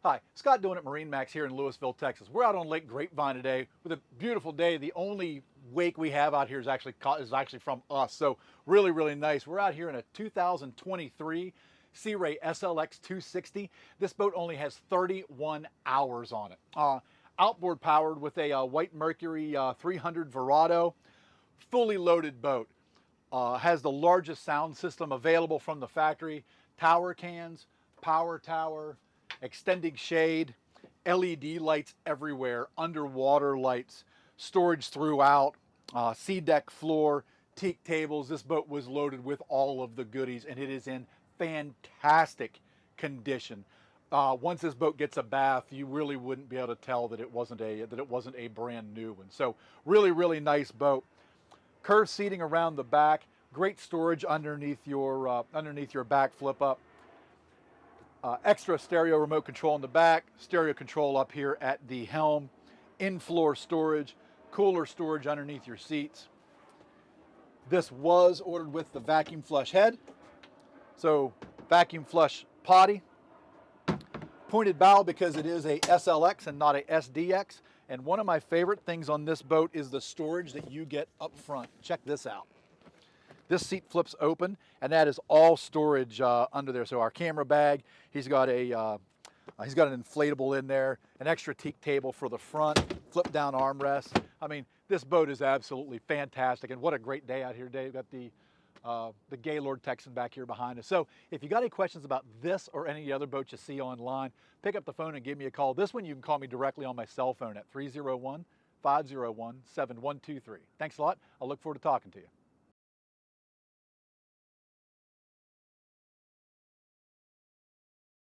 Hi, Scott doing at MarineMax here in Lewisville, Texas. We're out on Lake Grapevine today with a beautiful day. The only wake we have out here is actually from us, so really nice. We're out here in a 2023 Sea Ray SLX 260. This boat only has 31 hours on it. Outboard powered with a white Mercury 300 Verado, fully loaded boat. Has the largest sound system available from the factory. Tower cans, power tower, extending shade, LED lights everywhere, underwater lights, storage throughout, sea deck floor, teak tables. This boat was loaded with all of the goodies, and it is in fantastic condition. Once this boat gets a bath, you really wouldn't be able to tell that it wasn't a brand new one. So really nice boat. Curved seating around the back, great storage underneath your back flip up. Extra stereo remote control in the back, stereo control up here at the helm, in-floor storage, cooler storage underneath your seats. This was ordered with the vacuum flush head, so vacuum flush potty. Pointed bow because it is a SLX and not a SDX. And one of my favorite things on this boat is the storage that you get up front. Check this out. This seat flips open, and that is all storage under there. So our camera bag, he's got an inflatable in there, an extra teak table for the front, flip down armrest. I mean, this boat is absolutely fantastic, and what a great day out here today. We've got the Gaylord Texan back here behind us. So if you got any questions about this or any other boat you see online, pick up the phone and give me a call. This one you can call me directly on my cell phone at 301-501-7123. Thanks a lot. I'll look forward to talking to you.